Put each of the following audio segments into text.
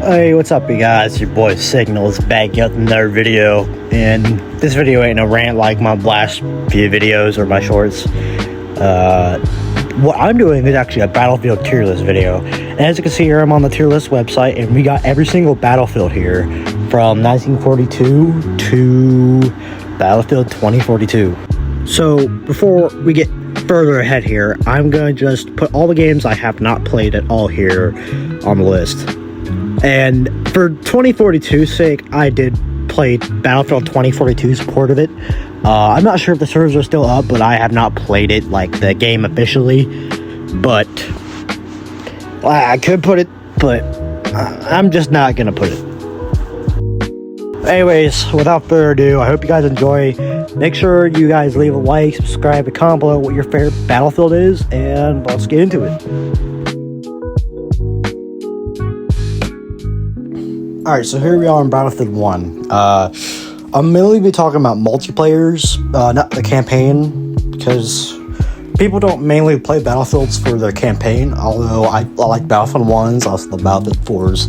Hey, what's up, you guys? Your boy Signals back with another video, and this video ain't a rant like my last few videos or my shorts. What I'm doing is actually a Battlefield tier list video, and as you can see here, I'm on the tier list website, and we got every single Battlefield here from 1942 to Battlefield 2042. So before we get further ahead here, I'm gonna just put all the games I have not played at all here on the list. And for 2042's sake, I did play Battlefield 2042's port of it. I'm not sure if the servers are still up, but I have not played it, like, the game officially. But I could put it, but I'm just not gonna put it. Anyways, without further ado, I hope you guys enjoy. Make sure you guys leave a like, subscribe, and comment below what your favorite Battlefield is, and let's get into it. Alright, so here we are in Battlefield 1. I'm mainly be talking about multiplayers, not the campaign, because people don't mainly play Battlefields for their campaign, although I like Battlefield 1s, also the Battlefield 4s,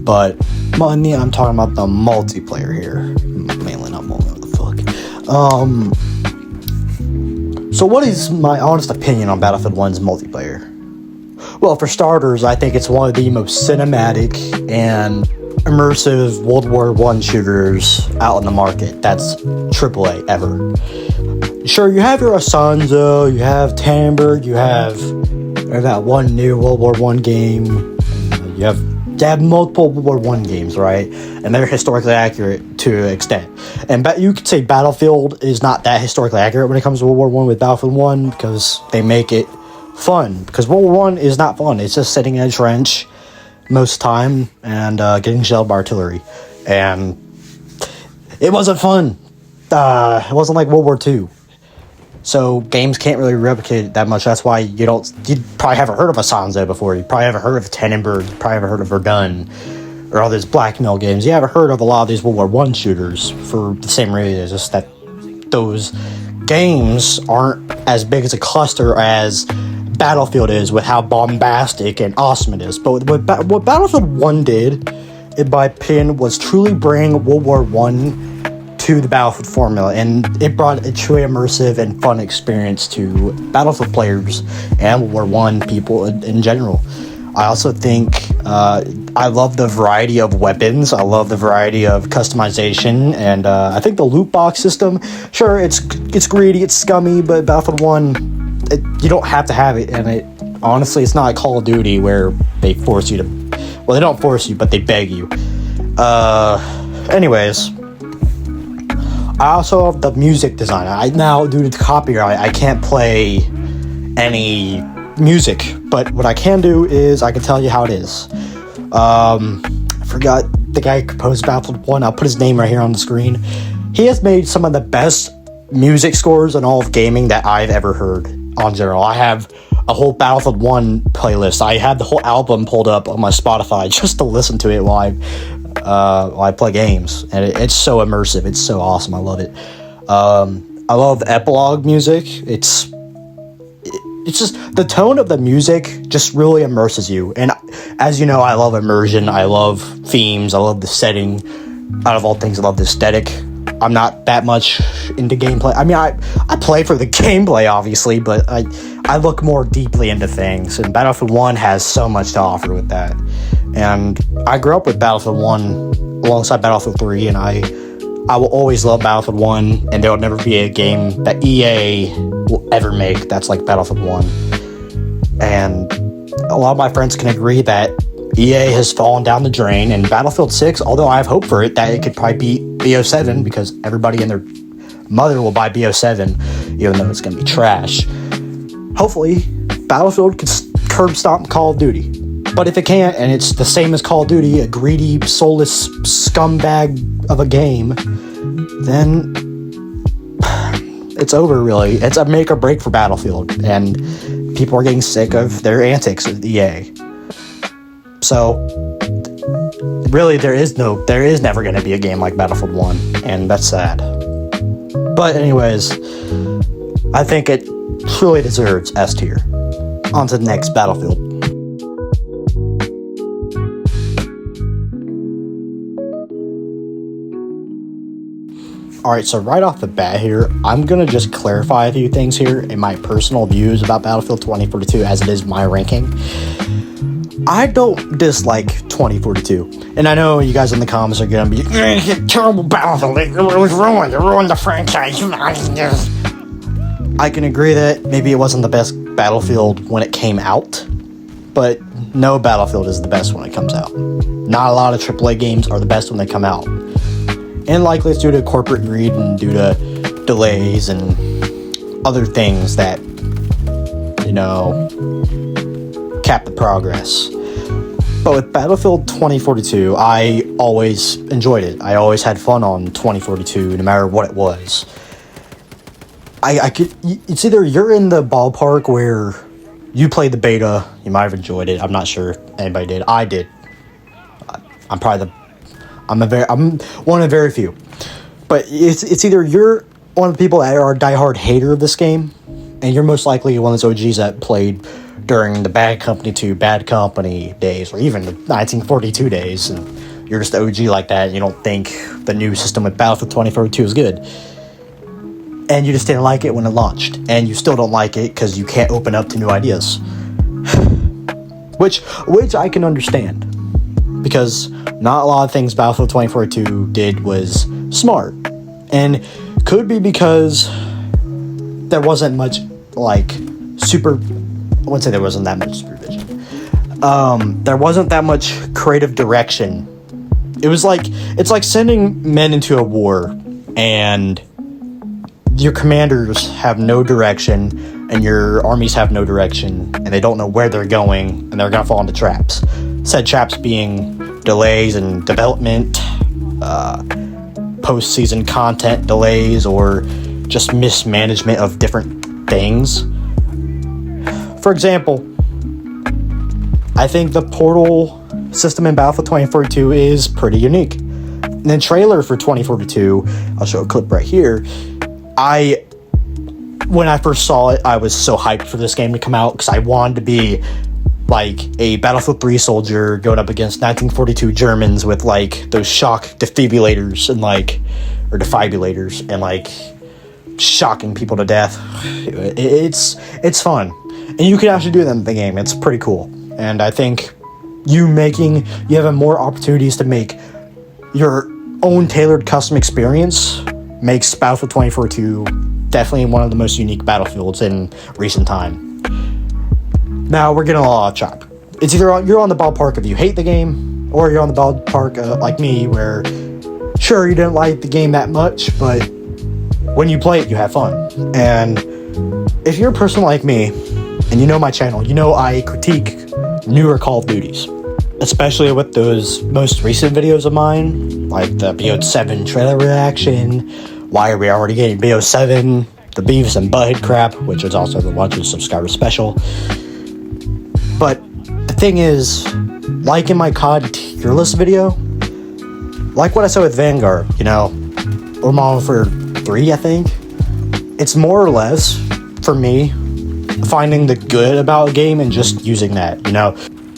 but mainly I'm talking about the multiplayer here. Mainly, not what the fuck. So what is my honest opinion on Battlefield 1's multiplayer? Well, for starters, I think it's one of the most cinematic and immersive World War I shooters out in the market. That's AAA ever. Sure, you have your Asanzo, you have Tannenberg, you have that one new World War I game. You have multiple World War I games, right? And they're historically accurate to an extent. And you could say Battlefield is not that historically accurate when it comes to World War I with Battlefield 1 because they make it fun. Because World War I is not fun. It's just sitting in a trench most time and getting shelled by artillery, and it wasn't fun. It wasn't like World War II, so games can't really replicate it that much. That's why you probably haven't heard of Asanzo before. You probably haven't heard of Tannenberg. You probably haven't heard of Verdun or all these blackmail games. You haven't heard of a lot of these World War I shooters for the same reason. It's just that those games aren't as big as a cluster as Battlefield is, with how bombastic and awesome it is. But what Battlefield 1 did, in my opinion, was truly bring World War I to the Battlefield formula, and it brought a truly immersive and fun experience to Battlefield players and World War I people in general. I also think I love the variety of weapons. I love the variety of customization, and I think the loot box system, sure, it's greedy, it's scummy, but Battlefield 1, you don't have to have it, and honestly, it's not like Call of Duty where they force you to, well, they don't force you, but they beg you. Anyways, I also have the music design. Now, due to copyright, I can't play any music, but what I can do is I can tell you how it is. I forgot the guy who composed Battlefield 1. I'll put his name right here on the screen. He has made some of the best music scores in all of gaming that I've ever heard. On general, I have a whole Battlefield 1 playlist. I have the whole album pulled up on my Spotify just to listen to it while I play games, and it's so immersive. It's so awesome. I love it. I love the epilogue music. It's just the tone of the music just really immerses you. And as you know, I love immersion. I love themes. I love the setting. Out of all things, I love the aesthetic. I'm not that much into gameplay. I mean, I play for the gameplay, obviously, but I look more deeply into things, and Battlefield 1 has so much to offer with that. And I grew up with Battlefield 1 alongside Battlefield 3, and I will always love Battlefield 1, and there will never be a game that EA will ever make that's like Battlefield 1. And a lot of my friends can agree that EA has fallen down the drain, and Battlefield 6, although I have hope for it, that it could probably beat BO7, because everybody and their mother will buy BO7, even though it's going to be trash. Hopefully, Battlefield can curb stomp Call of Duty. But if it can't, and it's the same as Call of Duty, a greedy, soulless scumbag of a game, then it's over, really. It's a make or break for Battlefield, and people are getting sick of their antics with EA. So, really, there is never going to be a game like Battlefield 1, and that's sad. But anyways, I think it truly deserves S tier. On to the next Battlefield. Alright, so right off the bat here, I'm gonna just clarify a few things here in my personal views about Battlefield 2042 as it is my ranking. I don't dislike 2042. And I know you guys in the comments are gonna be, terrible Battlefield, it was ruined, it ruined the franchise. I can agree that maybe it wasn't the best Battlefield when it came out, but no Battlefield is the best when it comes out. Not a lot of AAA games are the best when they come out. And likely it's due to corporate greed and due to delays and other things that, you know, cap the progress. But with Battlefield 2042, I always enjoyed it. I always had fun on 2042, no matter what it was. It's either you're in the ballpark where you played the beta, you might have enjoyed it. I'm not sure if anybody did. I did. I'm one of very few. But it's either you're one of the people that are a diehard hater of this game, and you're most likely one of those OGs that played during the Bad Company 2, Bad Company days, or even the 1942 days, and you're just OG like that, and you don't think the new system with Battlefield 2042 is good. And you just didn't like it when it launched, and you still don't like it because you can't open up to new ideas. which I can understand, because not a lot of things Battlefield 2042 did was smart, and could be because there wasn't much like I wouldn't say there wasn't that much supervision. There wasn't that much creative direction. It's like sending men into a war and your commanders have no direction and your armies have no direction and they don't know where they're going and they're going to fall into traps. Said traps being delays in development, post-season content delays, or just mismanagement of different things. For example, I think the portal system in Battlefield 2042 is pretty unique. In the trailer for 2042, I'll show a clip right here. When I first saw it, I was so hyped for this game to come out because I wanted to be like a Battlefield 3 soldier going up against 1942 Germans with like those shock defibrillators and or defibrillators and shocking people to death. It's fun, and you can actually do that in the game. It's pretty cool, and I think you have more opportunities to make your own tailored custom experience makes Battlefield 2042 definitely one of the most unique battlefields in recent time. Now we're getting a lot of chop. It's either you're on the ballpark if you hate the game, or you're on the ballpark like me, where sure you didn't like the game that much, but when you play it, you have fun. And if you're a person like me, and you know my channel, you know I critique newer Call of Duties, especially with those most recent videos of mine, like the BO7 trailer reaction, why are we already getting BO7, the Beavis and Butthead crap, which is also the Watch and Subscriber special. But the thing is, like in my COD tier list video, like what I said with Vanguard, or Modern Warfare 3, I think, it's more or less, for me, finding the good about a game and just using that,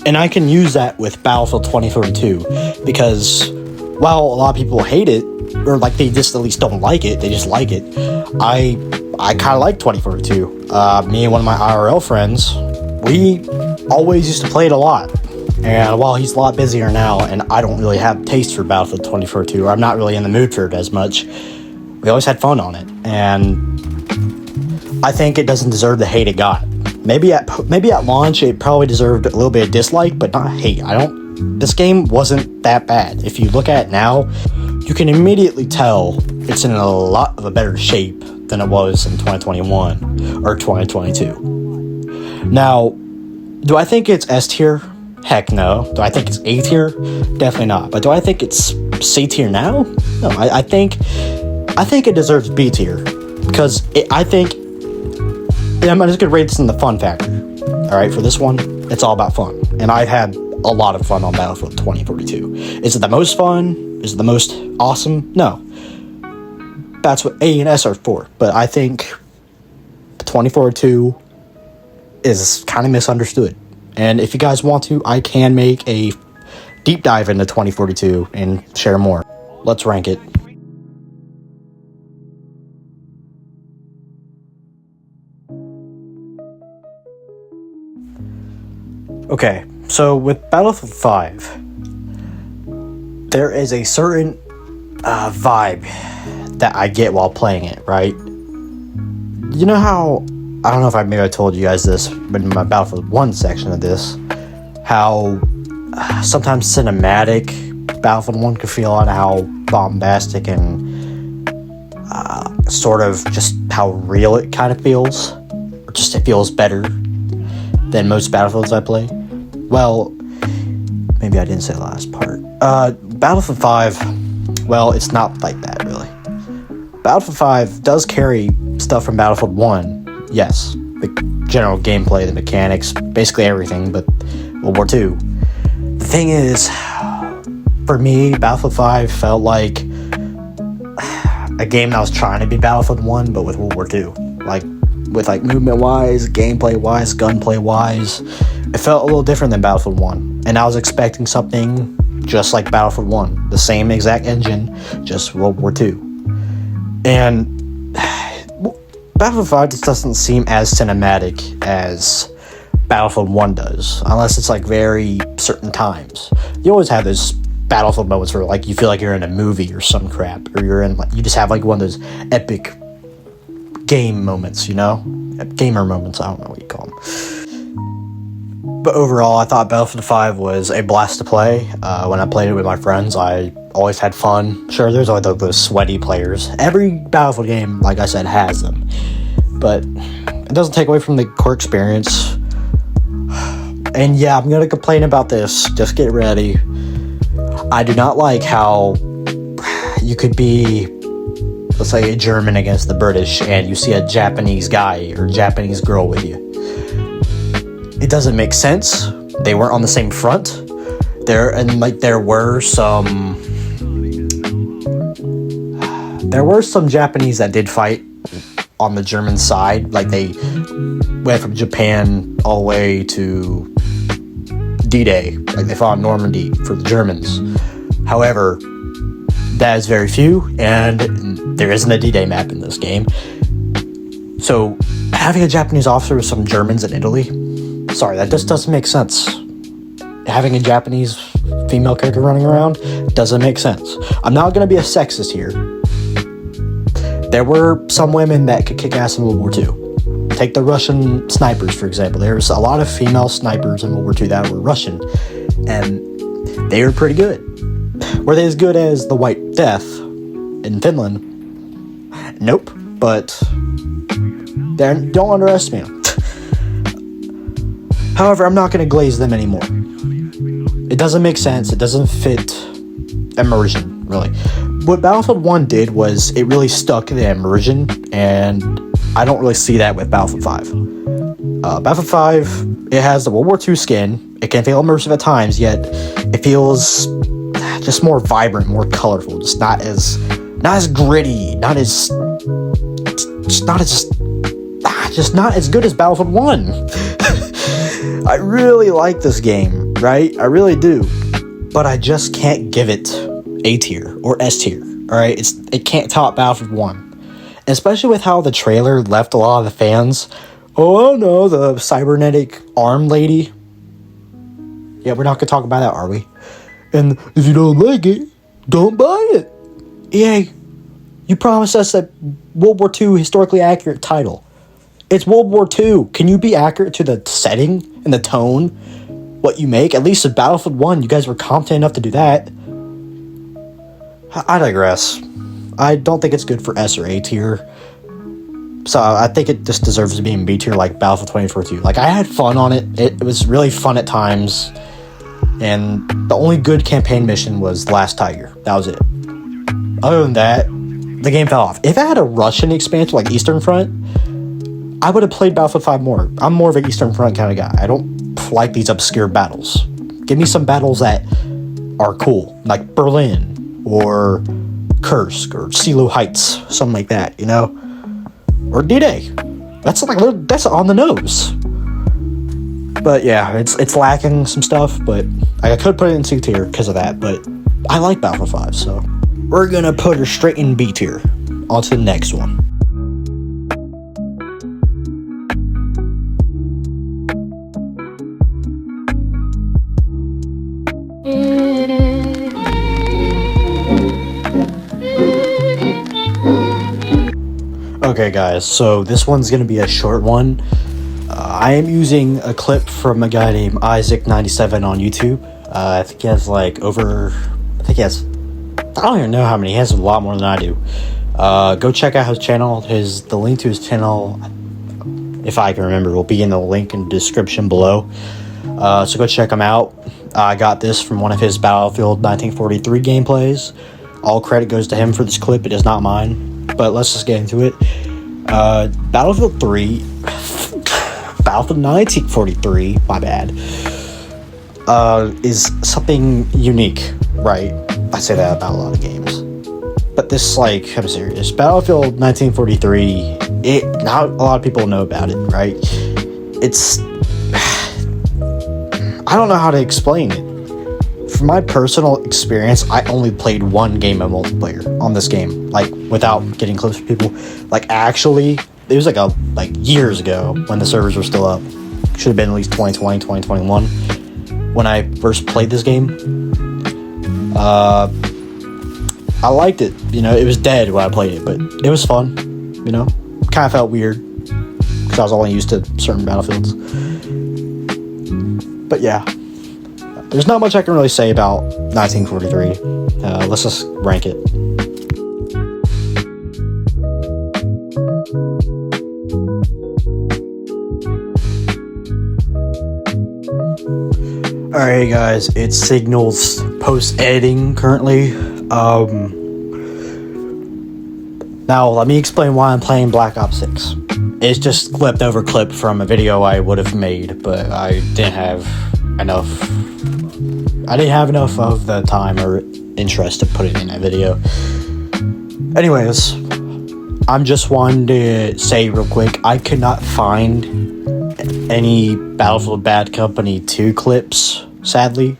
And I can use that with Battlefield 2042, because while a lot of people hate it, or they just at least don't like it, they just like it, I kind of like 2042. Me and one of my IRL friends, we always used to play it a lot. And while he's a lot busier now, and I don't really have taste for Battlefield 2042, or I'm not really in the mood for it as much, we always had fun on it. And I think it doesn't deserve the hate it got. Maybe at launch, it probably deserved a little bit of dislike, but not hate. This game wasn't that bad. If you look at it now, you can immediately tell it's in a lot of a better shape than it was in 2021 or 2022. Now, do I think it's S tier? Heck no. Do I think it's A tier? Definitely not. But do I think it's C tier now? No, I think it deserves B tier, because I'm just gonna rate this in the fun factor. All right, for this one, it's all about fun, and I've had a lot of fun on Battlefield 2042. Is it the most fun? Is it the most awesome? No. That's what A and S are for. But I think 2042 is kind of misunderstood. And if you guys want to, I can make a deep dive into 2042 and share more. Let's rank it. Okay, so with Battlefield 5, there is a certain vibe that I get while playing it, right? You know how, I don't know if maybe I told you guys this, but in my Battlefield 1 section of this, how sometimes cinematic Battlefield 1 could feel, and how bombastic and sort of just how real it kind of feels, or just it feels better than most Battlefields I play. Well, maybe I didn't say the last part. Battlefield 5, well, it's not like that, really. Battlefield 5 does carry stuff from Battlefield 1, yes. The general gameplay, the mechanics, basically everything, but World War II. The thing is, for me, Battlefield 5 felt like a game that was trying to be Battlefield 1, but with World War II. Like, with like movement-wise, gameplay-wise, gunplay-wise, it felt a little different than Battlefield 1. And I was expecting something just like Battlefield 1. The same exact engine, just World War II. And Battlefield 5 just doesn't seem as cinematic as Battlefield 1 does, unless it's like very certain times. You always have those Battlefield moments where like you feel like you're in a movie or some crap, or you're in like, you just have like one of those epic game moments, you know? Gamer moments, I don't know what you call them. But overall, I thought Battlefield 5 was a blast to play. When I played it with my friends, I always had fun. Sure, there's always those sweaty players. Every Battlefield game, like I said, has them. But it doesn't take away from the core experience. And yeah, I'm going to complain about this. Just get ready. I do not like how you could be, let's say, a German against the British, and you see a Japanese guy or Japanese girl with you. It doesn't make sense. They weren't on the same front. There were some Japanese that did fight on the German side. Like, they went from Japan all the way to D-Day. Like, they fought in Normandy for the Germans. However, that is very few, and there isn't a D-Day map in this game. So, having a Japanese officer with some Germans in Italy, sorry, that just doesn't make sense. Having a Japanese female character running around doesn't make sense. I'm not going to be a sexist here. There were some women that could kick ass in World War II. Take the Russian snipers, for example. There was a lot of female snipers in World War II that were Russian, and they were pretty good. Were they as good as the White Death in Finland? Nope, but don't underestimate them. However, I'm not going to glaze them anymore. It doesn't make sense. It doesn't fit immersion, really. What Battlefield 1 did was it really stuck the immersion, and I don't really see that with Battlefield 5. Battlefield 5, it has the World War II skin. It can feel immersive at times, yet it feels just more vibrant, more colorful, just not as gritty, not as good as Battlefield 1. I really like this game, right? I really do. But I just can't give it A tier or S tier, alright? It can't top Battlefield 1. Especially with how the trailer left a lot of the fans. Oh no, the cybernetic arm lady. Yeah, we're not gonna talk about that, are we? And if you don't like it, don't buy it. EA, you promised us a World War II historically accurate title. It's World War II. Can you be accurate to the setting and the tone? What you make? At least with Battlefield 1, you guys were competent enough to do that. I digress. I don't think it's good for S or A tier. So I think it just deserves to be in B tier like Battlefield 2042. Like, I had fun on it. It was really fun at times. And the only good campaign mission was The Last Tiger. That was it. Other than that, the game fell off. If I had a Russian expansion like Eastern Front, I would have played Battlefield 5 more. I'm more of an Eastern Front kind of guy. I don't like these obscure battles. Give me some battles that are cool, like Berlin, or Kursk, or Silo Heights, something like that, you know? Or D-Day. That's on the nose. But yeah, it's lacking some stuff, but I could put it in C tier because of that, but I like Battlefield 5, so we're gonna put her straight in B tier. On to the next one. Okay guys, so this one's gonna be a short one. I am using a clip from a guy named Isaac97 on YouTube. I think he has I don't even know how many. He has a lot more than I do. Go check out his channel. The link to his channel, if I can remember, will be in the link in the description below. So go check him out. I got this from one of his Battlefield 1943 gameplays. All credit goes to him for this clip. It is not mine. But let's just get into it. Battlefield 1943, my bad, is something unique, right? I say that about a lot of games. But this, I'm serious. Battlefield 1943, not a lot of people know about it, right? It's... I don't know how to explain it. From my personal experience, I only played one game of multiplayer on this game, without getting close to people. Actually, it was years ago when the servers were still up. Should have been at least 2020, 2021 when I first played this game. I liked it. It was dead when I played it, but it was fun. Kind of felt weird because I was only used to certain Battlefields. But yeah, there's not much I can really say about 1943. Let's just rank it. Alright guys, it's Signal's post-editing currently. Now let me explain why I'm playing Black Ops 6. It's just clipped over clip from a video I would have made, but I didn't have enough of the time or interest to put it in that video. Anyways, I'm just wanting to say real quick, I could not find any Battlefield Bad Company 2 clips, sadly,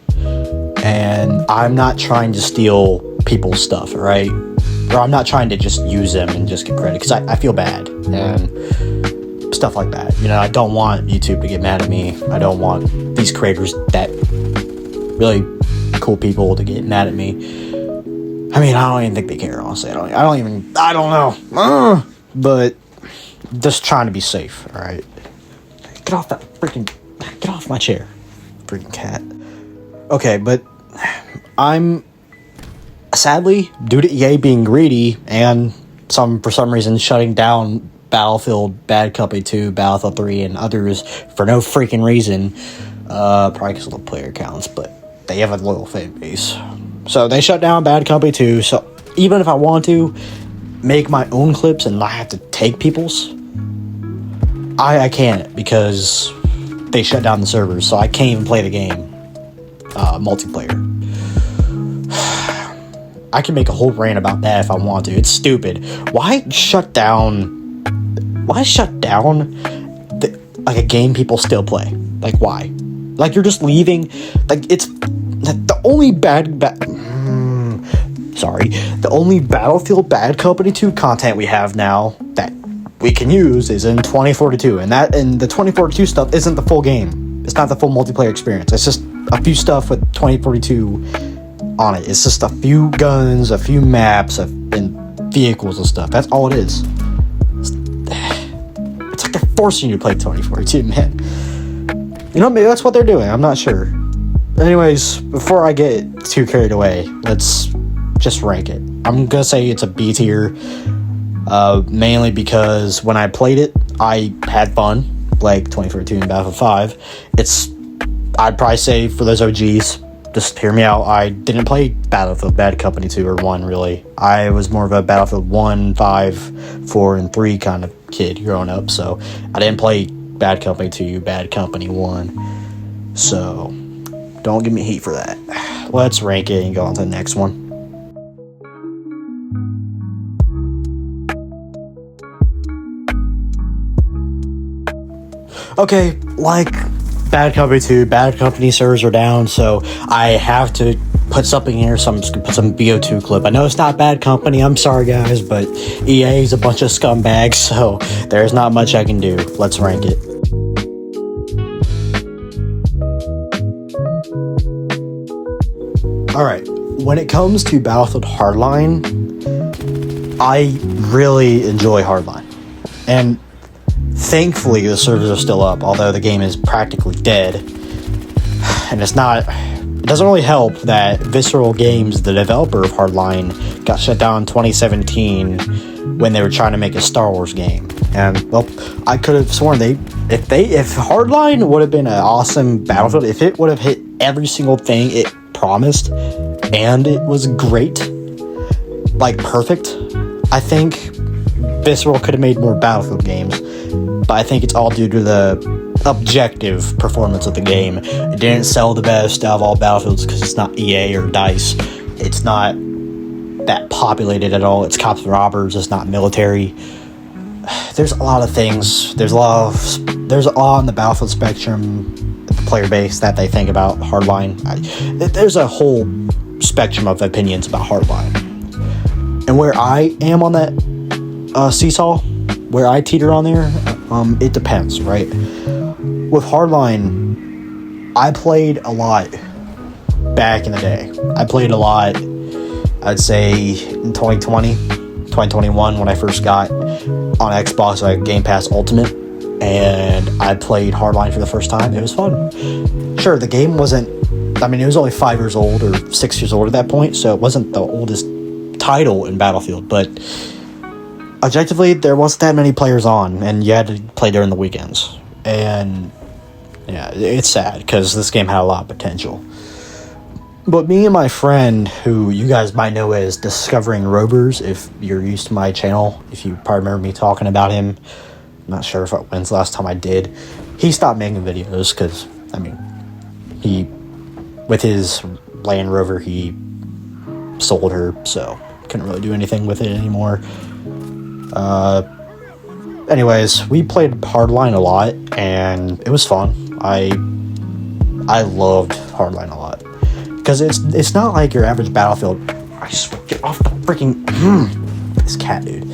and I'm not trying to steal people's stuff, right? Or I'm not trying to just use them and just get credit, because I feel bad and stuff like that. I don't want YouTube to get mad at me. I don't want these creators, that really cool people, to get mad at me. I don't even think they care, honestly. I don't know. But just trying to be safe, alright? Get off my chair, freaking cat. Okay, but I'm sadly, due to EA being greedy and for some reason shutting down Battlefield Bad Company 2, Battlefield 3, and others for no freaking reason, probably because of the player counts, but they have a loyal fan base. So they shut down Bad Company 2, so even if I want to make my own clips and not have to take people's, I can't, because they shut down the servers, so I can't even play the game multiplayer. I can make a whole rant about that if I want to. It's stupid. Why shut down a game people still play? Why? You're just leaving. It's the only the only Battlefield Bad Company 2 content we have now that we can use is in 2042, and the 2042 stuff isn't the full game. It's not the full multiplayer experience. It's just a few stuff with 2042 on it. It's just a few guns, a few maps, and vehicles and stuff. That's all it is. It's they're forcing you to play 2042, man. Maybe that's what they're doing. I'm not sure. Anyways, before I get too carried away, let's just rank it. I'm gonna say it's a B tier, mainly because when I played it, I had fun, like 2042 and Battlefield 5. I'd probably say for those OGs, just hear me out, I didn't play Battlefield Bad Company 2 or 1, really. I was more of a Battlefield 1, 5, 4, and 3 kind of kid growing up, so I didn't play Bad Company 2, Bad Company 1. So, don't give me heat for that. Let's rank it and go on to the next one. Okay, Bad Company 2, Bad Company servers are down, so I have to put something here, so I'm just gonna put some BO2 clip. I know it's not Bad Company, I'm sorry guys, but EA is a bunch of scumbags, so there's not much I can do. Let's rank it. Alright, when it comes to Battlefield Hardline, I really enjoy Hardline. And thankfully, the servers are still up, although the game is practically dead. And it doesn't really help that Visceral Games, the developer of Hardline, got shut down in 2017 when they were trying to make a Star Wars game. And, well, I could have sworn if Hardline would have been an awesome Battlefield, if it would have hit every single thing it promised, and it was great, like perfect, I think Visceral could have made more Battlefield games. But I think it's all due to the objective performance of the game. It didn't sell the best out of all Battlefields because it's not EA or DICE. It's not that populated at all. It's cops and robbers. It's not military. There's a lot of things. There's a lot on the Battlefield spectrum, the player base, that they think about Hardline. There's a whole spectrum of opinions about Hardline. And where I am on that seesaw, where I teeter on there, it depends, right? With Hardline, I played a lot back in the day. I played a lot, I'd say, in 2021, when I first got on Xbox, like Game Pass Ultimate, and I played Hardline for the first time. It was fun. Sure, the game wasn't, it was only 5 years old or 6 years old at that point, so it wasn't the oldest title in Battlefield, but objectively, there wasn't that many players on, and you had to play during the weekends. And yeah, it's sad because this game had a lot of potential. But me and my friend, who you guys might know as Discovering Rovers, if you're used to my channel, if you probably remember me talking about him, I'm not sure when's the last time I did. He stopped making videos because, he, with his Land Rover, he sold her, so couldn't really do anything with it anymore. Anyways, we played Hardline a lot, and it was fun. I loved Hardline a lot. Because it's not like your average Battlefield. I just get off the freaking this cat, dude.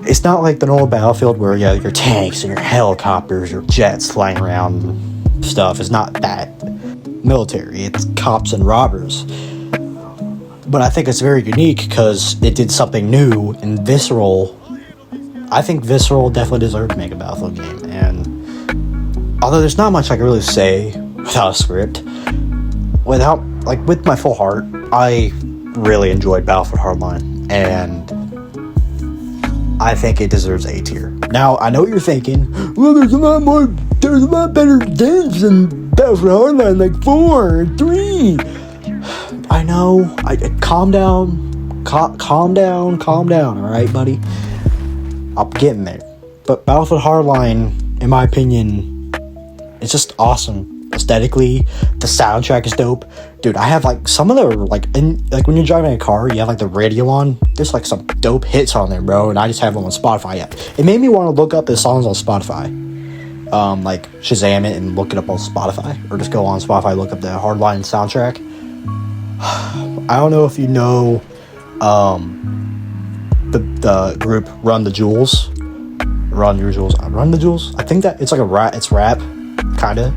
It's not like the normal Battlefield where you have your tanks and your helicopters, your jets flying around and stuff. It's not that military. It's cops and robbers. But I think it's very unique because it did something new, and Visceral. I think Visceral definitely deserved to make a Battlefield game. And although there's not much I can really say without a script, with my full heart, I really enjoyed Battlefield Hardline, and I think it deserves A tier. Now, I know what you're thinking. Well, there's a lot better games than Battlefield Hardline, like 4 and 3. I know. Calm down. Calm down, alright, buddy? I'm getting there. But Battlefield Hardline, in my opinion, it's just awesome. Aesthetically, the soundtrack is dope. Dude, I have some of the, when you're driving a car, you have the radio on. There's some dope hits on there, bro, and I just have them on Spotify. Yeah. It made me want to look up the songs on Spotify. Shazam it and look it up on Spotify, or just go on Spotify, look up the Hardline soundtrack. I don't know if you know the group Run the Jewels. Run the Jewels. I think that it's it's rap, kinda.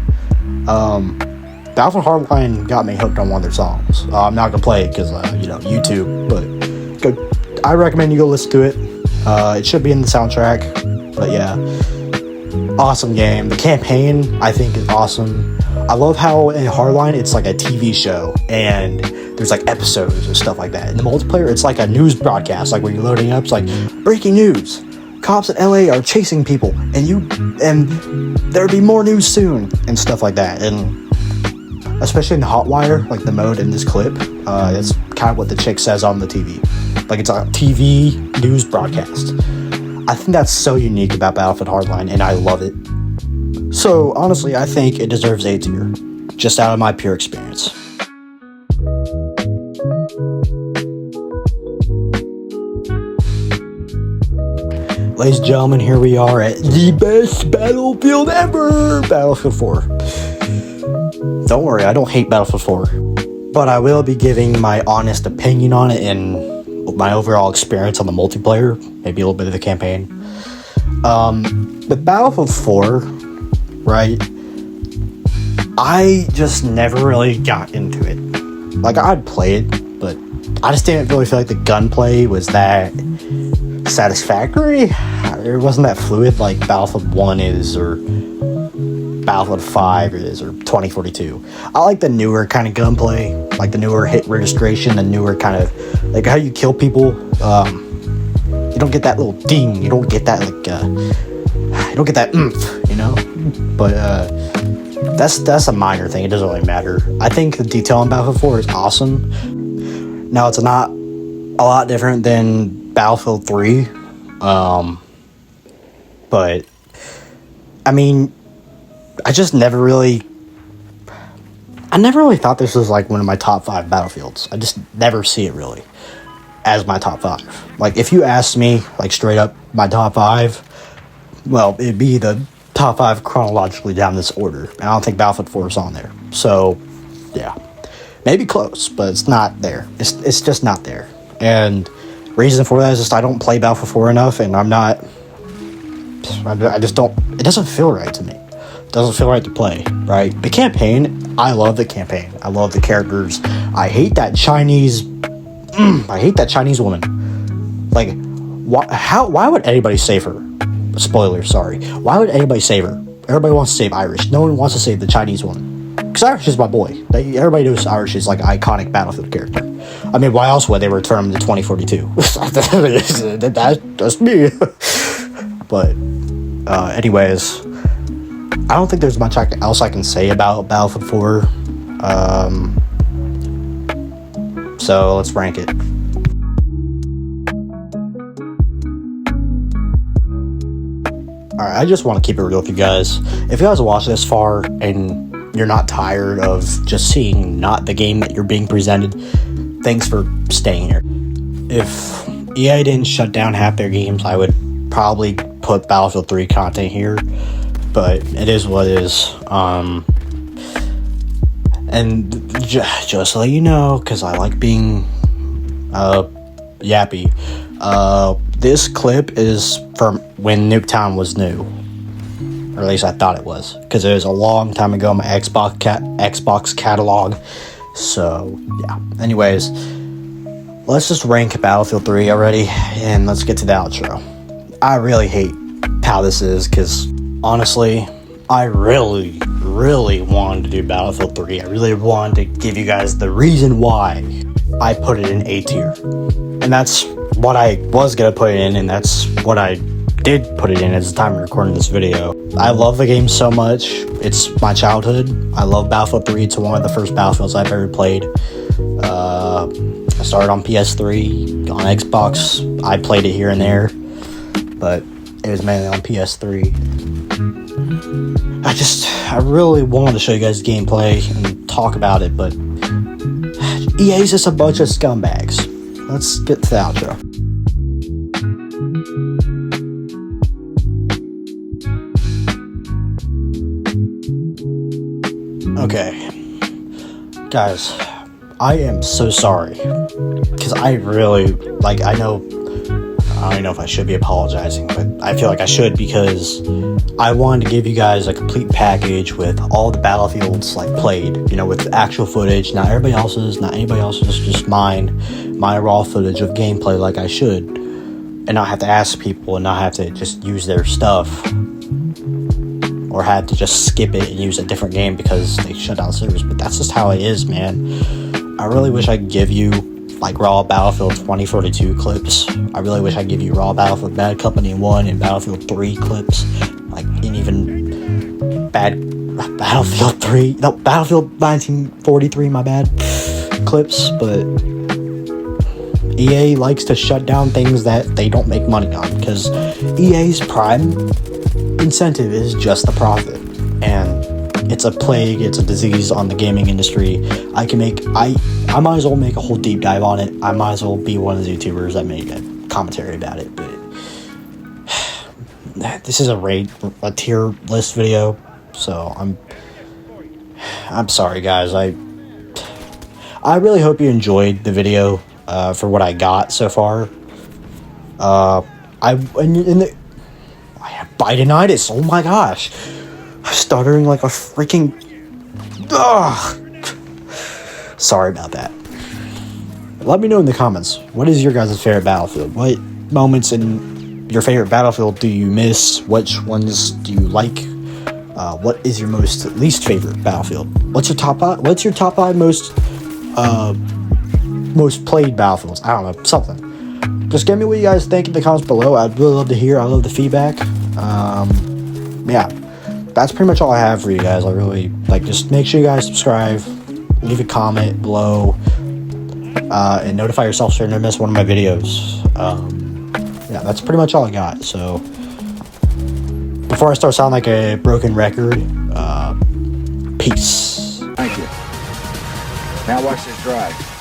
Battlefield Hardline got me hooked on one of their songs. I'm not gonna play it because YouTube, but I recommend you go listen to it. It should be in the soundtrack, but yeah, awesome game. The campaign, I think, is awesome. I love how in Hardline it's like a TV show, and there's episodes and stuff like that. In the multiplayer, it's like a news broadcast. When you're loading up, it's breaking news. Cops in LA are chasing people, and there'll be more news soon, and stuff like that. And especially in Hotwire, the mode in this clip, that's kind of what the chick says on the TV. It's a TV news broadcast. I think that's so unique about Battlefield Hardline, and I love it. So honestly, I think it deserves A tier, just out of my pure experience. Ladies and gentlemen, here we are at the best Battlefield ever! Battlefield 4. Don't worry, I don't hate Battlefield 4. But I will be giving my honest opinion on it and my overall experience on the multiplayer. Maybe a little bit of the campaign. But Battlefield 4, right? I just never really got into it. I'd play it, but I just didn't really feel like the gunplay was that satisfactory. it wasn't that fluid like Battlefield 1 is, or Battlefield 5 is, or 2042. I like the newer kind of gunplay, like the newer hit registration, the newer kind of, like how you kill people. You don't get that little ding, you don't get that, like, you don't get that oomph, you know? But, that's a minor thing, it doesn't really matter. I think the detail on Battlefield 4 is awesome. Now, it's not a lot different than Battlefield 3, but, I mean, I never really thought this was like one of my top 5 Battlefields. I just never see it really as my top 5. Like, if you asked me, like, straight up my top 5, well, it'd be the top 5 chronologically down this order. And I don't think Battlefield 4 is on there. So, yeah. Maybe close, but it's not there. It's just not there. And reason for that is just I don't play Battlefield 4 enough, and I just don't, it doesn't feel right to me. It doesn't feel right to play, right? The campaign, I love the campaign. I love the characters. I hate that Chinese woman. Like, why would anybody save her? Spoiler, sorry. Why would anybody save her? Everybody wants to save Irish. No one wants to save the Chinese woman. Because Irish is my boy. Everybody knows Irish is like an iconic Battlefield character. I mean, why else would they return him to 2042? That's me. But, anyways, I don't think there's much else I can say about Battlefield 4. So let's rank it. Alright, I just want to keep it real with you guys. If you guys watch this far and you're not tired of just seeing not the game that you're being presented, thanks for staying here. If EA didn't shut down half their games, I would probably put Battlefield 3 content here, but it is what it is. And just to let you know, because I like being yappy, this clip is from when Nuketown was new, or at least I thought it was, because it was a long time ago in my Xbox catalog. So yeah, anyways, let's just rank Battlefield 3 already, and let's get to the outro. I really hate how this is, because honestly, I really wanted to do Battlefield 3. I really wanted to give you guys the reason why I put it in A tier. And that's what I was going to put it in, and that's what I did put it in at the time of recording this video. I love the game so much. It's my childhood. I love Battlefield 3. It's one of the first Battlefields I've ever played. I started on PS3, on Xbox. I played it here and there, but it was mainly on PS3. I really wanted to show you guys gameplay and talk about it, but EA's just a bunch of scumbags. Let's get to the outro. Okay, guys, I am so sorry, because I really, like, I don't even know if I should be apologizing, but I feel like I should, because I wanted to give you guys a complete package with all the Battlefields, like, played, you know, with actual footage, not everybody else's, not anybody else's, just my raw footage of gameplay, like I should, and not have to ask people, and not have to just use their stuff, or had to just skip it and use a different game because they shut down servers. But that's just how it is, man. I really wish I could give you like raw Battlefield 2042 clips. I really wish I could give you raw Battlefield Bad Company 1 and Battlefield 3 clips, like, and even Battlefield 3, no, Battlefield 1943, my bad, clips. But EA likes to shut down things that they don't make money on, because EA's prime incentive is just the profit, and it's a plague, it's a disease on the gaming industry. I might as well make a whole deep dive on it. I might as well be one of the YouTubers that made a commentary about it, but this is a tier list video, so I'm sorry, guys. I really hope you enjoyed the video for what I got so far. I have Bidenitis. Oh my gosh. I'm stuttering like a freaking... Sorry about that. Let me know in the comments, what is your guys' favorite Battlefield? What moments in your favorite Battlefield do you miss? Which ones do you like? What is your most least favorite Battlefield? What's your top five? What's your top five most played Battlefields? I don't know, something. Just give me what you guys think in the comments below. I'd really love to hear. I love the feedback. Yeah, that's pretty much all I have for you guys. I really just make sure you guys subscribe, leave a comment below, and notify yourself so you don't miss one of my videos. Yeah, that's pretty much all I got. So before I start sounding like a broken record, peace. Thank you. Now watch this drive.